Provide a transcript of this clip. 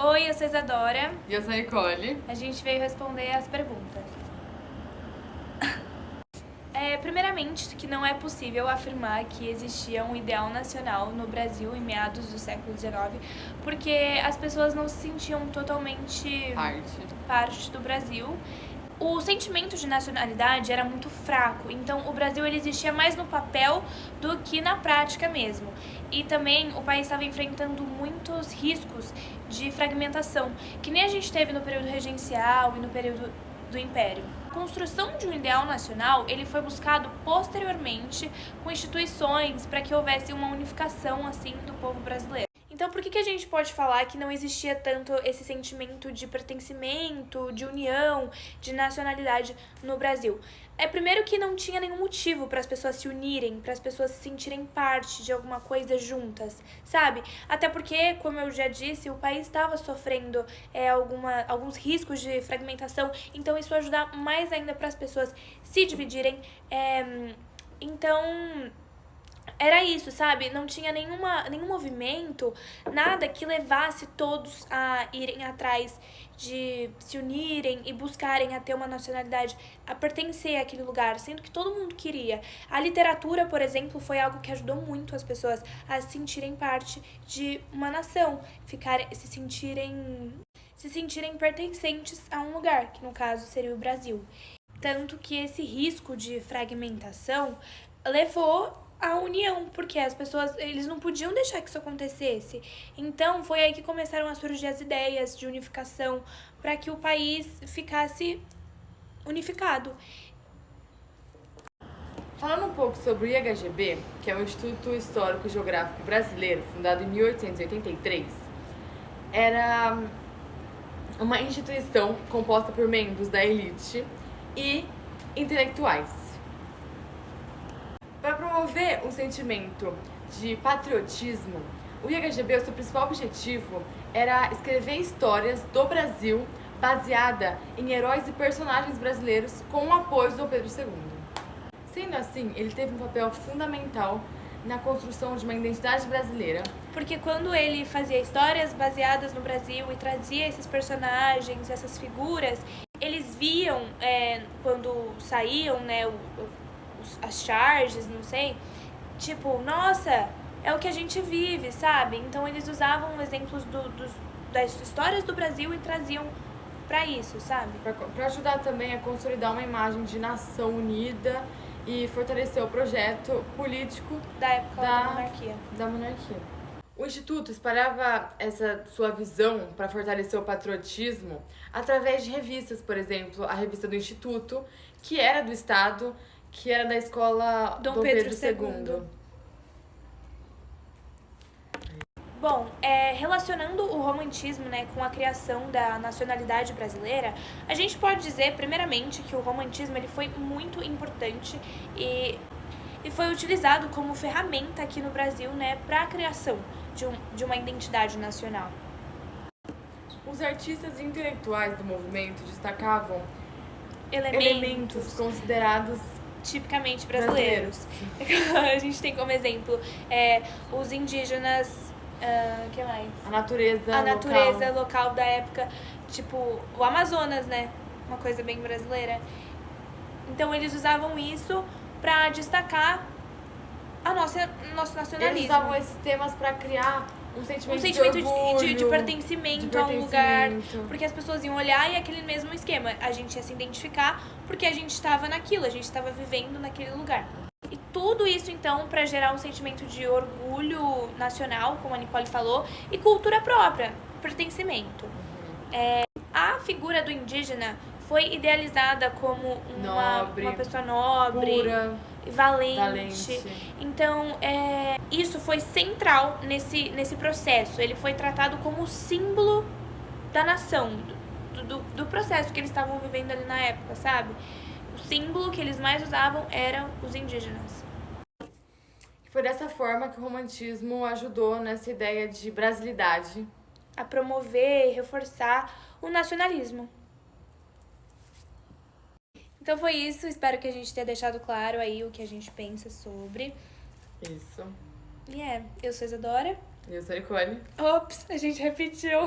Oi, eu sou Isadora. E eu sou a Nicole. A gente veio responder as perguntas. Primeiramente, que não é possível afirmar que existia um ideal nacional no Brasil em meados do século XIX, porque as pessoas não se sentiam totalmente parte do Brasil. O sentimento de nacionalidade era muito fraco, então o Brasil ele existia mais no papel do que na prática mesmo. E também o país estava enfrentando muitos riscos de fragmentação, que nem a gente teve no período regencial e no período do Império. A construção de um ideal nacional ele foi buscado posteriormente com instituições para que houvesse uma unificação assim do povo brasileiro. Então, por que a gente pode falar que não existia tanto esse sentimento de pertencimento, de união, de nacionalidade no Brasil? Primeiro que não tinha nenhum motivo para as pessoas se unirem, para as pessoas se sentirem parte de alguma coisa juntas, sabe? Até porque, como eu já disse, o país estava sofrendo alguns riscos de fragmentação, então isso ajuda mais ainda para as pessoas se dividirem. Então, era isso, sabe? Não tinha nenhum movimento, nada que levasse todos a irem atrás de se unirem e buscarem a ter uma nacionalidade, a pertencer àquele lugar, sendo que todo mundo queria. A literatura, por exemplo, foi algo que ajudou muito as pessoas a se sentirem parte de uma nação, se sentirem pertencentes a um lugar, que no caso seria o Brasil. Tanto que esse risco de fragmentação levou a união, porque as pessoas, eles não podiam deixar que isso acontecesse. Então, foi aí que começaram a surgir as ideias de unificação para que o país ficasse unificado. Falando um pouco sobre o IHGB, que é o Instituto Histórico e Geográfico Brasileiro, fundado em 1883, era uma instituição composta por membros da elite e intelectuais. Para promover um sentimento de patriotismo, o IHGB, o seu principal objetivo era escrever histórias do Brasil baseada em heróis e personagens brasileiros com o apoio de Dom Pedro II. Sendo assim, ele teve um papel fundamental na construção de uma identidade brasileira. Porque quando ele fazia histórias baseadas no Brasil e trazia esses personagens, essas figuras, eles viam, quando saíam, né, as charges, não sei, tipo, nossa, é o que a gente vive, sabe? Então eles usavam exemplos das histórias do Brasil e traziam pra isso, sabe? Pra ajudar também a consolidar uma imagem de nação unida e fortalecer o projeto político da época da monarquia. O Instituto espalhava essa sua visão para fortalecer o patriotismo através de revistas, por exemplo, a revista do Instituto, que era do Estado, que era da escola Dom Pedro II. Bom, relacionando o romantismo, né, com a criação da nacionalidade brasileira, a gente pode dizer, primeiramente, que o romantismo ele foi muito importante e foi utilizado como ferramenta aqui no Brasil, né, para a criação de uma identidade nacional. Os artistas e intelectuais do movimento destacavam elementos considerados tipicamente brasileiros. A gente tem como exemplo os indígenas, que mais? A natureza local da época, tipo o Amazonas, né? Uma coisa bem brasileira. Então eles usavam isso para destacar nosso nacionalismo. Eles usavam esses temas para criar um sentimento de orgulho, de pertencimento a um lugar, porque as pessoas iam olhar e aquele mesmo esquema, a gente ia se identificar porque a gente estava naquilo, a gente estava vivendo naquele lugar. E tudo isso, então, para gerar um sentimento de orgulho nacional, como a Nicole falou, e cultura própria, pertencimento. A figura do indígena foi idealizada como uma pessoa nobre, pura, valente. Então, isso foi central nesse processo. Ele foi tratado como símbolo da nação, do processo que eles estavam vivendo ali na época, sabe? O símbolo que eles mais usavam eram os indígenas. Foi dessa forma que o romantismo ajudou nessa ideia de brasilidade. A promover e reforçar o nacionalismo. Então foi isso, espero que a gente tenha deixado claro aí o que a gente pensa sobre. Isso. E eu sou Isadora. Eu sou a Nicole. Ops, a gente repetiu.